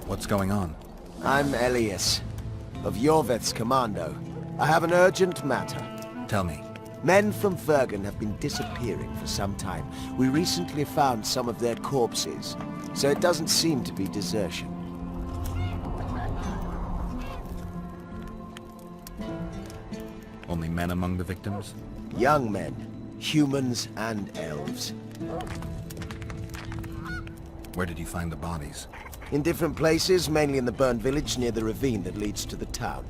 What's going on? I'm Elias, of Yorveth's commando. I have an urgent matter. Tell me. Men from Vergen have been disappearing for some time. We recently found some of their corpses, so it doesn't seem to be desertion. Only men among the victims? Young men, humans and elves. Where did you find the bodies? In different places, mainly in the burned village near the ravine that leads to the town.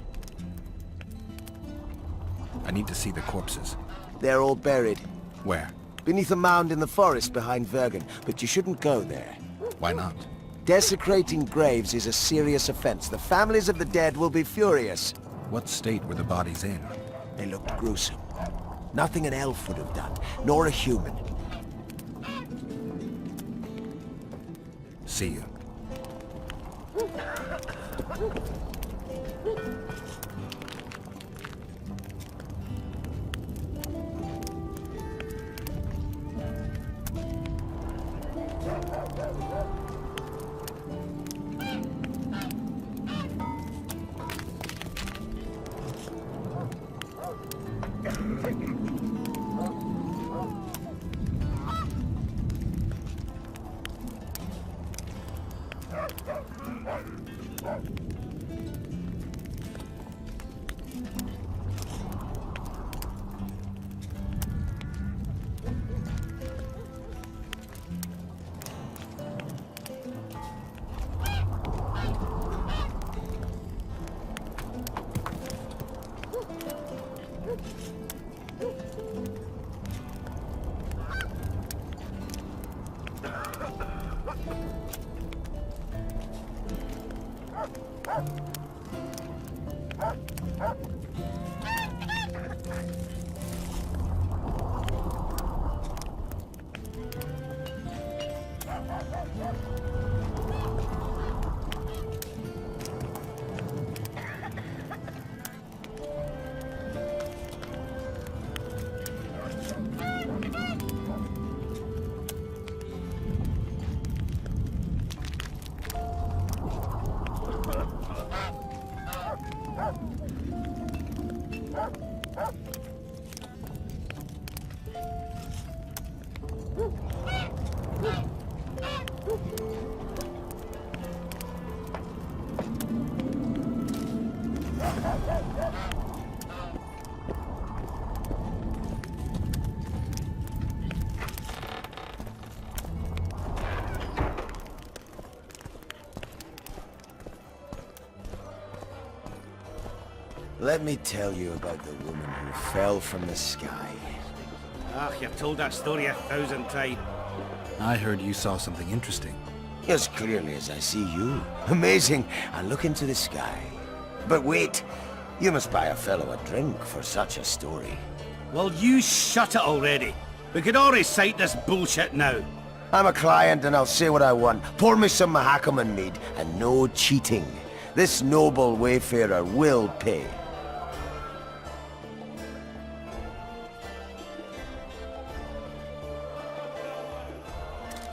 I need to see the corpses. They're all buried. Where? Beneath a mound in the forest behind Vergen, but you shouldn't go there. Why not? Desecrating graves is a serious offense. The families of the dead will be furious. What state were the bodies in? They looked gruesome. Nothing an elf would have done, nor a human. See you. Let me tell you about the woman who fell from the sky. Ach, you've told that story 1,000 times. I heard you saw something interesting. As clearly as I see you. Amazing. I look into the sky. But wait, you must buy a fellow a drink for such a story. Well, you shut it already. We could all recite this bullshit now. I'm a client and I'll say what I want. Pour me some Mahakaman mead and no cheating. This noble wayfarer will pay.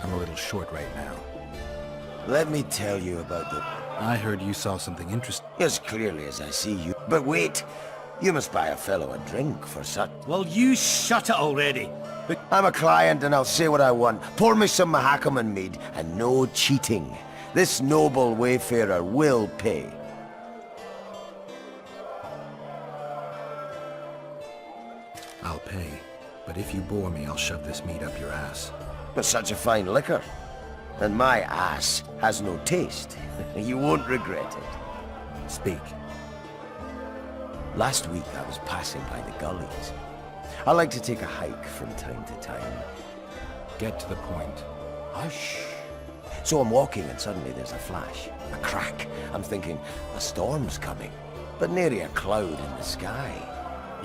I'm a little short right now. Let me tell you about the... I heard you saw something interesting. As clearly as I see you. But wait, you must buy a fellow a drink for such... Well, you shut it already. I'm a client and I'll say what I want. Pour me some Mahakaman mead and no cheating. This noble wayfarer will pay. I'll pay. But if you bore me, I'll shove this meat up your ass. But such a fine liquor. And my ass has no taste. You won't regret it. Speak. Last week I was passing by the gullies. I like to take a hike from time to time. Get to the point. Hush. So I'm walking and suddenly there's a flash, a crack. I'm thinking, a storm's coming. But nary a cloud in the sky.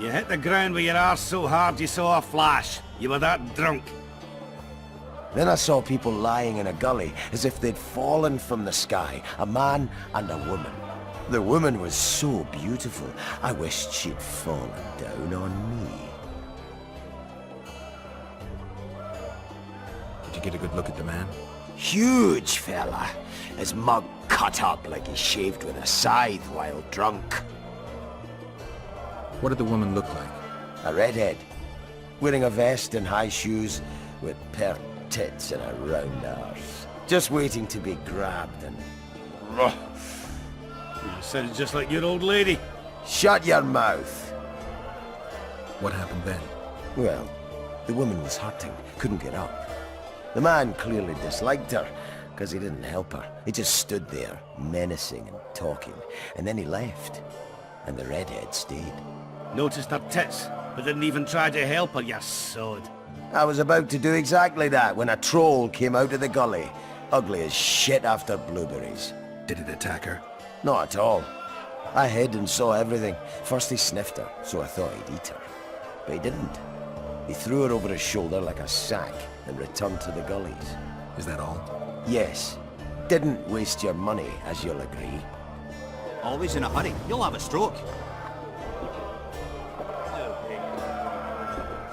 You hit the ground with your arse so hard you saw a flash. You were that drunk. Then I saw people lying in a gully as if they'd fallen from the sky, a man and a woman. The woman was so beautiful, I wished she'd fallen down on me. Did you get a good look at the man? Huge fella, as mug cut up like he shaved with a scythe while drunk. What did the woman look like? A redhead, wearing a vest and high shoes with pert tits and a round arse. Just waiting to be grabbed and... You said it just like your old lady. Shut your mouth! What happened then? Well, the woman was hurting, couldn't get up. The man clearly disliked her, because he didn't help her. He just stood there, menacing and talking, and then he left. And the redhead stayed. Noticed her tits, but didn't even try to help her, you sod. I was about to do exactly that when a troll came out of the gully, ugly as shit after blueberries. Did it attack her? Not at all. I hid and saw everything. First he sniffed her, so I thought he'd eat her. But he didn't. He threw her over his shoulder like a sack and returned to the gullies. Is that all? Yes. Didn't waste your money, as you'll agree. Always in a hurry. You'll have a stroke.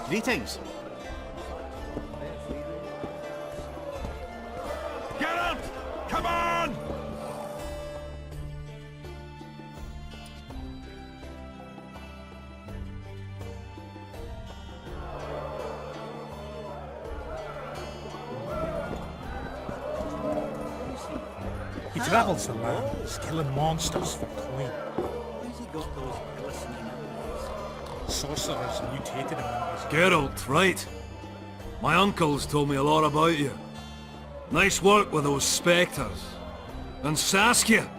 Greetings. Get up! Come on! He travels the land, killing monsters for coin. Where's he got those glistening eyes? Sorcerers mutated him in his... Geralt, right. My uncles told me a lot about you. Nice work with those spectres. And Saskia!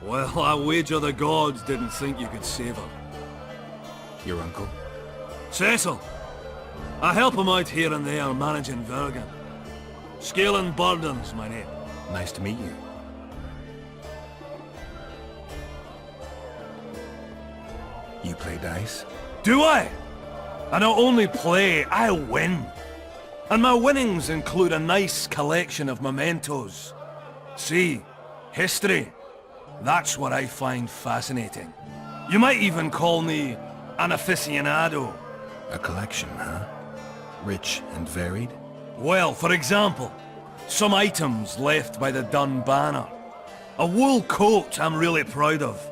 Well, I wager the gods didn't think you could save her. Your uncle? Cecil! I help him out here and there managing Vergen. Scaling burdens, my name. Nice to meet you. You play dice? Do I? I not only play, I win. And my winnings include a nice collection of mementos. See, history. That's what I find fascinating. You might even call me an aficionado. A collection, huh? Rich and varied? Well, for example, some items left by the Dun Banner. A wool coat I'm really proud of.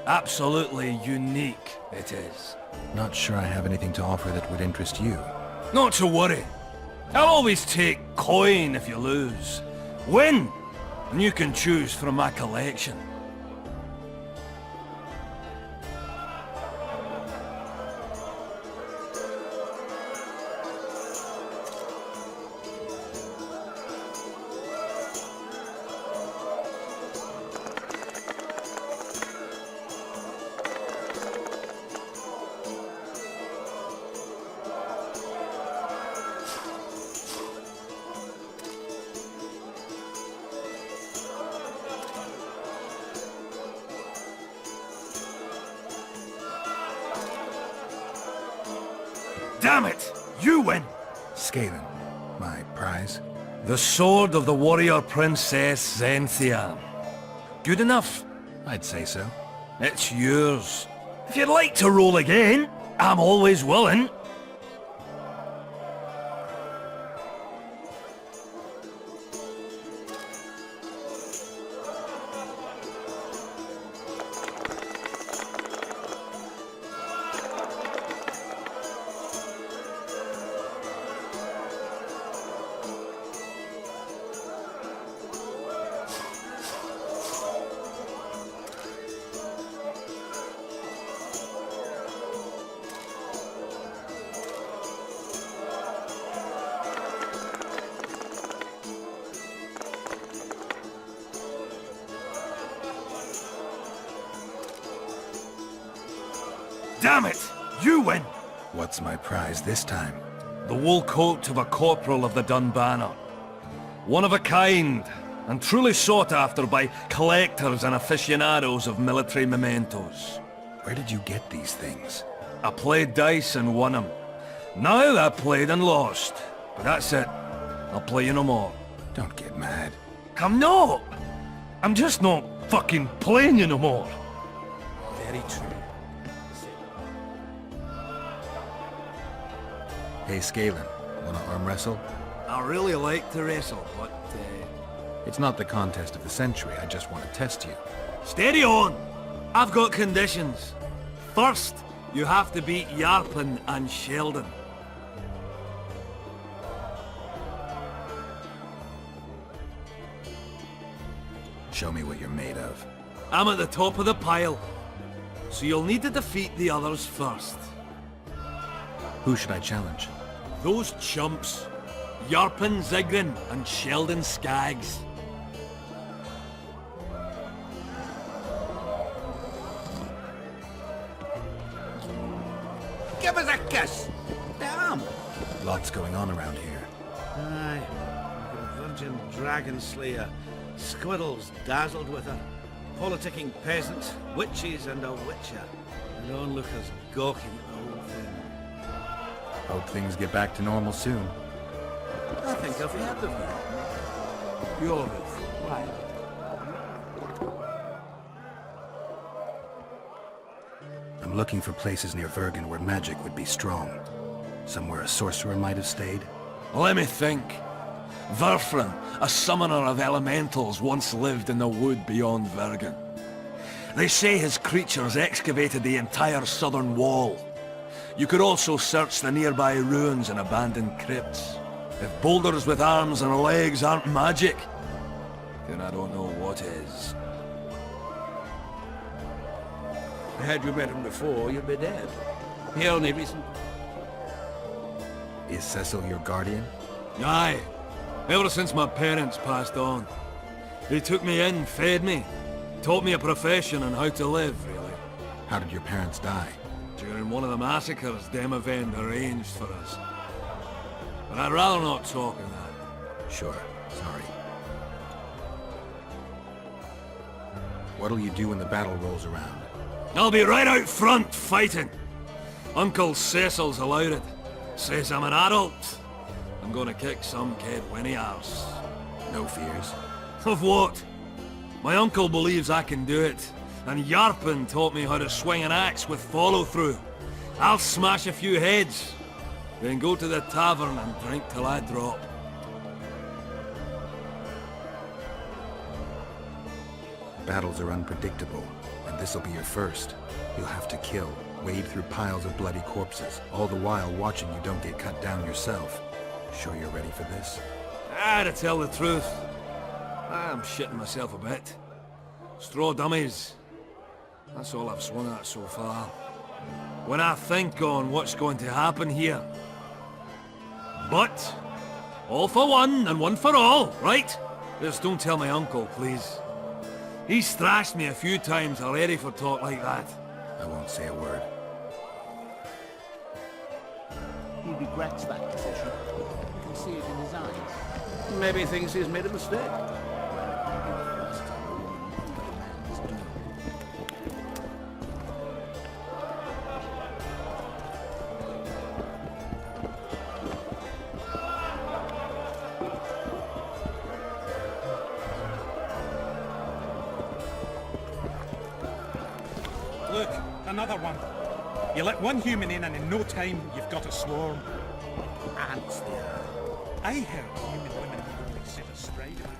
Absolutely unique, it is. Not sure I have anything to offer that would interest you. Not to worry. I'll always take coin if you lose. Win, and you can choose from my collection. Damn it! You win! Khelben, my prize? The sword of the warrior princess Zenthia. Good enough? I'd say so. It's yours. If you'd like to roll again, I'm always willing. Damn it! You win! What's my prize this time? The wool coat of a corporal of the Dun Banner. One of a kind, and truly sought after by collectors and aficionados of military mementos. Where did you get these things? I played dice and won them. Now I played and lost. But that's it. I'll play you no more. Don't get mad. I'm not! I'm just not fucking playing you no more. Very true. Hey, Khelben, wanna arm wrestle? I really like to wrestle, but It's not the contest of the century, I just want to test you. Steady on! I've got conditions. First, you have to beat Yarpen and Sheldon. Show me what you're made of. I'm at the top of the pile, so you'll need to defeat the others first. Who should I challenge? Those chumps. Yarpen Zigrin and Sheldon Skaggs. Give us a kiss! Damn! Lots going on around here. Aye. Like a virgin dragon slayer. Squirrels dazzled with her. Politicking peasants, witches and a witcher. And onlookers gawking at the whole thing. Hope things get back to normal soon. I think I've heard of that. You're of it. Why? I'm looking for places near Vergen where magic would be strong. Somewhere a sorcerer might have stayed. Let me think. Verfrin, a summoner of elementals, once lived in the wood beyond Vergen. They say his creatures excavated the entire southern wall. You could also search the nearby ruins and abandoned crypts. If boulders with arms and legs aren't magic, then I don't know what is. Had you met him before, you'd be dead. The only reason... Is Cecil your guardian? Aye. Ever since my parents passed on. He took me in, fed me, taught me a profession and how to live, really. How did your parents die? During one of the massacres Demavend arranged for us. But I'd rather not talk of that. Sure, sorry. What'll you do when the battle rolls around? I'll be right out front fighting. Uncle Cecil's allowed it. Says I'm an adult. I'm gonna kick some kid when he asks. No fears. Of what? My uncle believes I can do it. And Yarpen taught me how to swing an axe with follow-through. I'll smash a few heads. Then go to the tavern and drink till I drop. Battles are unpredictable, and this'll be your first. You'll have to kill, wade through piles of bloody corpses, all the while watching you don't get cut down yourself. Sure you're ready for this? To tell the truth, I'm shitting myself a bit. Straw dummies. That's all I've swung at so far. When I think on what's going to happen here. But, all for one and one for all, right? Just don't tell my uncle, please. He's thrashed me a few times already for talk like that. I won't say a word. He regrets that decision. You can see it in his eyes. Maybe he thinks he's made a mistake. Look, another one. You let one human in and in no time you've got a swarm. Ants there. I heard human women would only set a stray man.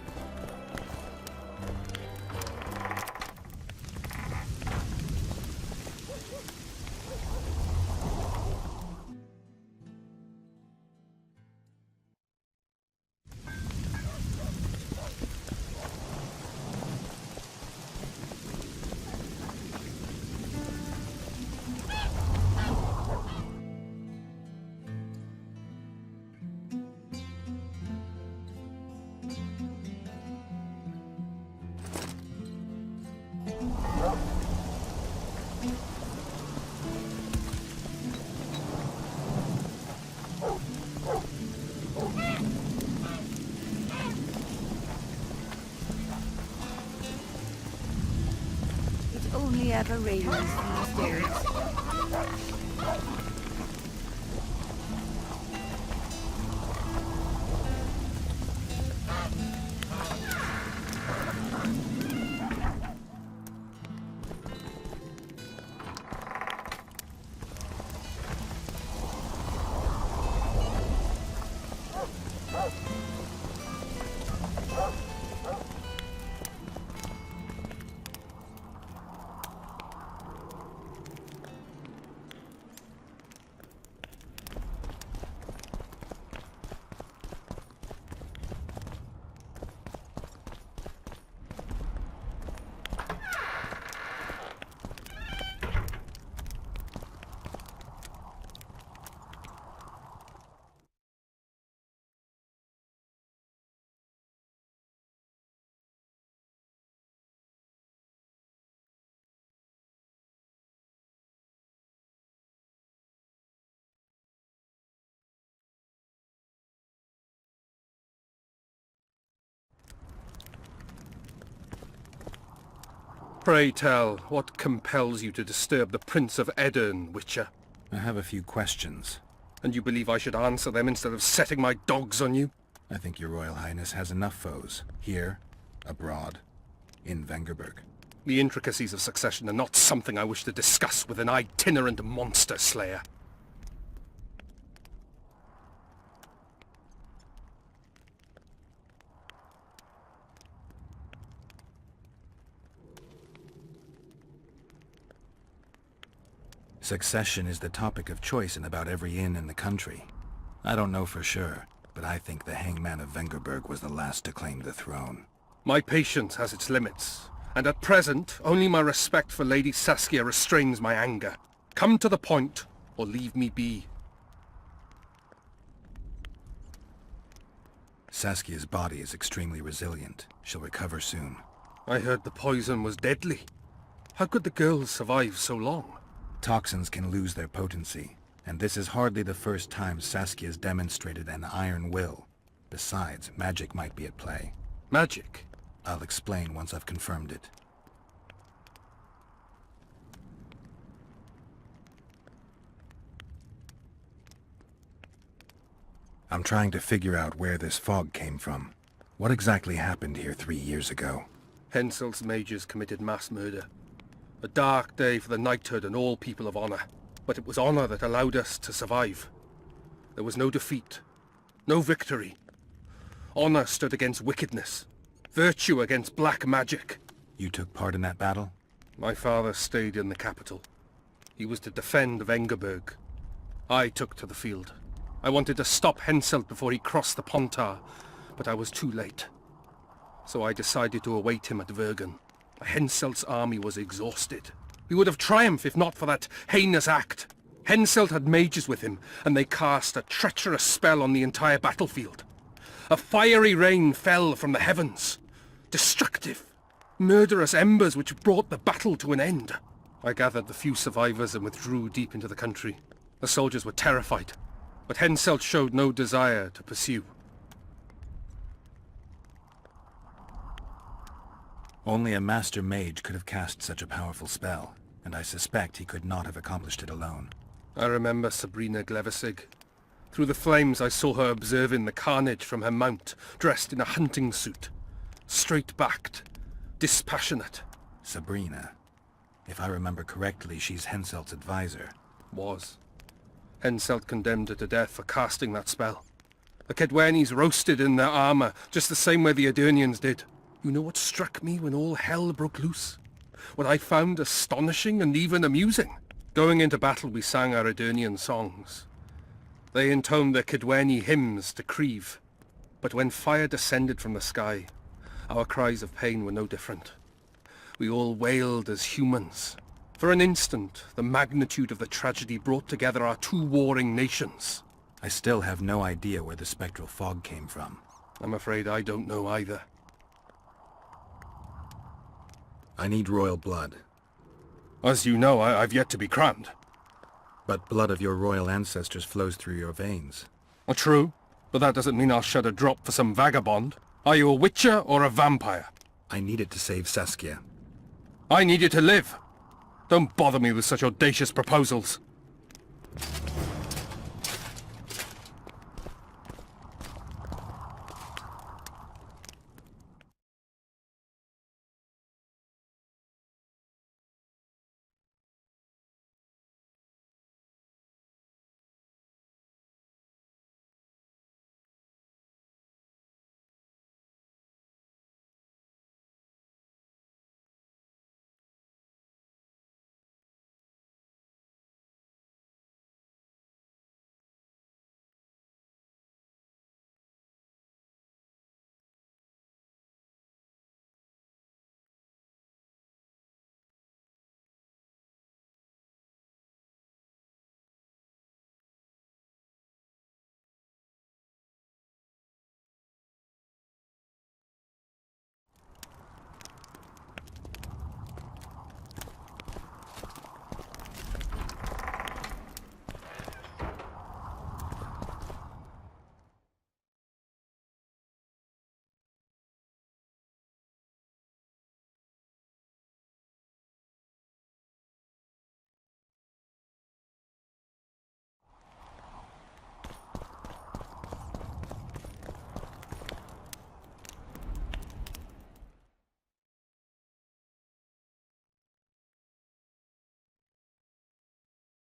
It only ever rains these days. Pray tell, what compels you to disturb the Prince of Edirn, Witcher? I have a few questions. And you believe I should answer them instead of setting my dogs on you? I think your Royal Highness has enough foes. Here, abroad, in Vengerberg. The intricacies of succession are not something I wish to discuss with an itinerant monster slayer. Succession is the topic of choice in about every inn in the country. I don't know for sure, but I think the hangman of Vengerberg was the last to claim the throne. My patience has its limits, and at present, only my respect for Lady Saskia restrains my anger. Come to the point, or leave me be. Saskia's body is extremely resilient. She'll recover soon. I heard the poison was deadly. How could the girl survive so long? Toxins can lose their potency, and this is hardly the first time Saskia's demonstrated an iron will. Besides, magic might be at play. Magic? I'll explain once I've confirmed it. I'm trying to figure out where this fog came from. What exactly happened here 3 years ago? Henselt's mages committed mass murder. A dark day for the knighthood and all people of honor. But it was honor that allowed us to survive. There was no defeat. No victory. Honor stood against wickedness. Virtue against black magic. You took part in that battle? My father stayed in the capital. He was to defend Vengerberg. I took to the field. I wanted to stop Henselt before he crossed the Pontar, but I was too late. So I decided to await him at Vergen. Henselt's army was exhausted. We would have triumphed if not for that heinous act. Henselt had mages with him, and they cast a treacherous spell on the entire battlefield. A fiery rain fell from the heavens. Destructive, murderous embers which brought the battle to an end. I gathered the few survivors and withdrew deep into the country. The soldiers were terrified, but Henselt showed no desire to pursue. Only a master mage could have cast such a powerful spell, and I suspect he could not have accomplished it alone. I remember Sabrina Glevissig. Through the flames I saw her observing the carnage from her mount, dressed in a hunting suit. Straight-backed, dispassionate. Sabrina. If I remember correctly, she's Henselt's advisor. Was. Henselt condemned her to death for casting that spell. The Kedwenis roasted in their armor, just the same way the Edirnians did. You know what struck me when all hell broke loose? What I found astonishing and even amusing? Going into battle we sang our Edirnian songs. They intoned their Kedweni hymns to Creve. But when fire descended from the sky, our cries of pain were no different. We all wailed as humans. For an instant, the magnitude of the tragedy brought together our two warring nations. I still have no idea where the spectral fog came from. I'm afraid I don't know either. I need royal blood. As you know, I've yet to be crowned. But blood of your royal ancestors flows through your veins. True, but that doesn't mean I'll shed a drop for some vagabond. Are you a witcher or a vampire? I need it to save Saskia. I need you to live. Don't bother me with such audacious proposals.